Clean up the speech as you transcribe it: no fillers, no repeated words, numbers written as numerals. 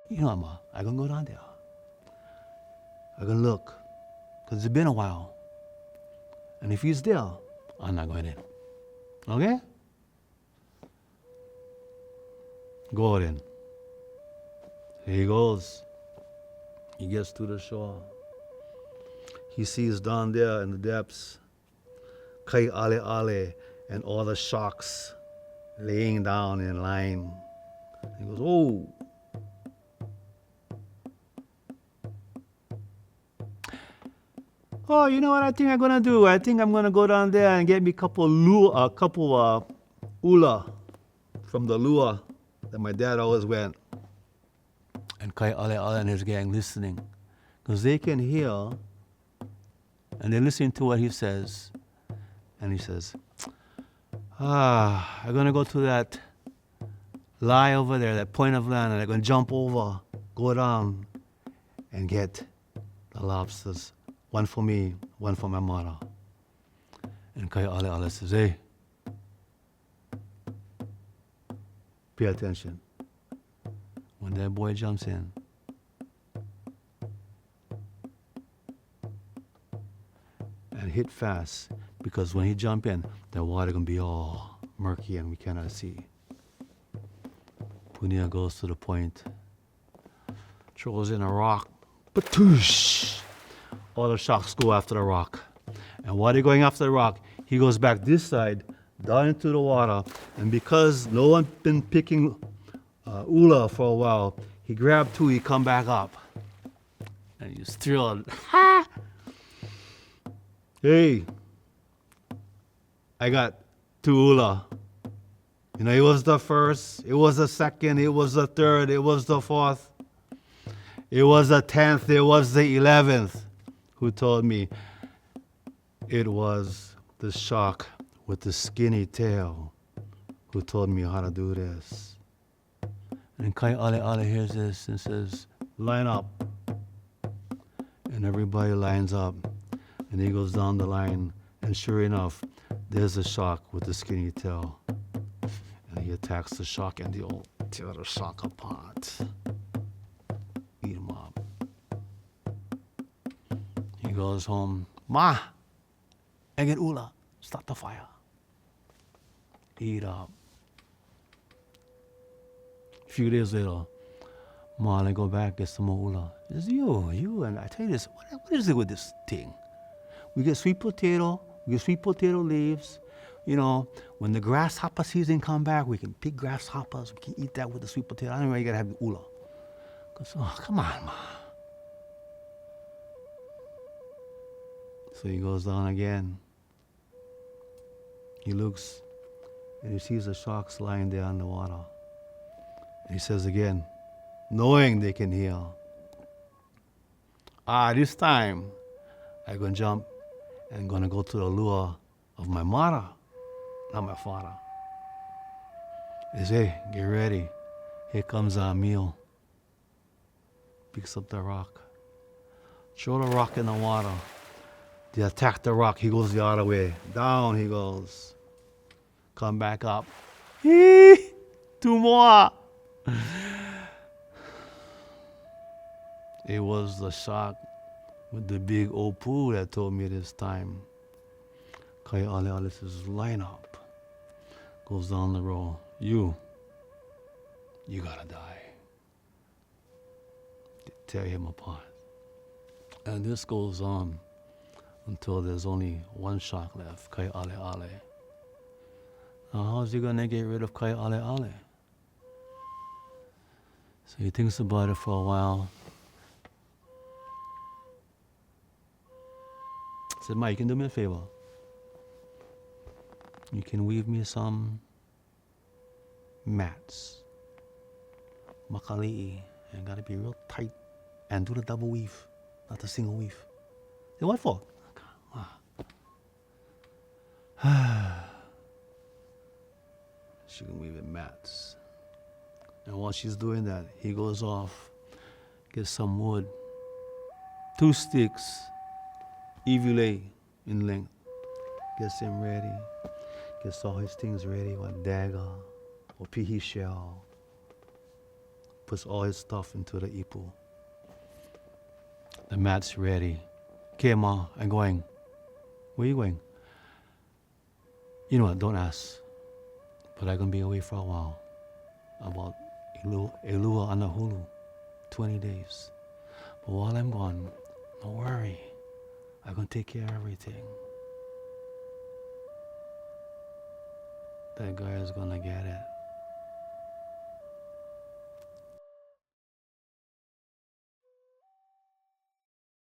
You know, I'm going to go down there. I'm going to look. Because it's been a while. And if he's there, I'm not going in. Okay? Go in. Here he goes. He gets to the shore. He sees down there in the depths Kaiʻaleʻale and all the sharks laying down in line. He goes, oh. Oh, you know what I think I'm gonna do? I think I'm gonna go down there and get me a couple ula from the lure that my dad always went. And Kaiʻaleʻale and his gang listening, because they can hear, and they're listening to what he says. And he says, I'm gonna go to that lie over there, that point of land, and I'm gonna jump over, go down, and get the lobsters. One for me, one for my mother. And Kaiʻaleʻale says, hey, pay attention. When that boy jumps in, and hit fast, because when he jump in, the water gonna be all murky and we cannot see. Punia goes to the point, throws in a rock, patoosh! All the sharks go after the rock. And while they're going after the rock, he goes back this side, down into the water. And because no one been picking ula for a while, he grabbed two, he come back up. And he's thrilled. Ha! Hey, I got two ula. You know, it was the first, it was the second, it was the third, it was the fourth, it was the 10th, it was the 11th. Who told me it was the shark with the skinny tail who told me how to do this. And Kaiʻaleʻale hears this and says, line up. And everybody lines up. And he goes down the line. And sure enough, there's a shark with the skinny tail. And he attacks the shark and they'll tear the shark apart. Eat him up. He goes home, Ma, I get ula, start the fire. Eat up. A few days later, Ma, I go back, get some more ula. He says, you, and I tell you this, what is it with this thing? We get sweet potato leaves. You know, when the grasshopper season come back, we can pick grasshoppers, we can eat that with the sweet potato. I don't know why you gotta have the ula. Goes, oh, come on, Ma. So he goes down again. He looks and he sees the sharks lying there in the water. And he says again, knowing they can hear, this time I'm going to jump and going to go to the lure of my mother, not my father. He says, hey, get ready. Here comes our meal. Picks up the rock. Throw the rock in the water. They attack the rock, he goes the other way. Down he goes. Come back up. Two more. It was the shark with the big opu that told me this time. Kaiʻaleʻale says, line up. Goes down the road. You gotta die. They tear him apart. And this goes on until there's only one shark left, Kaiʻaleʻale. Now how's he gonna get rid of Kaiʻaleʻale? So he thinks about it for a while. He said, Mike, you can do me a favor. You can weave me some mats. Makali'i. And gotta be real tight. And do the double weave, not the single weave. Say, what for? She can weave in mats. And while she's doing that, he goes off, gets some wood, 2 sticks, ivule in length, gets him ready, gets all his things ready, one dagger, or pihi shell, puts all his stuff into the ipu. The mat's ready. Okay, Ma, I'm going. Where are you going? You know what, don't ask. But I'm going to be away for a while. About Elua Anahulu, 20 days. But while I'm gone, don't worry. I'm going to take care of everything. That guy is going to get it.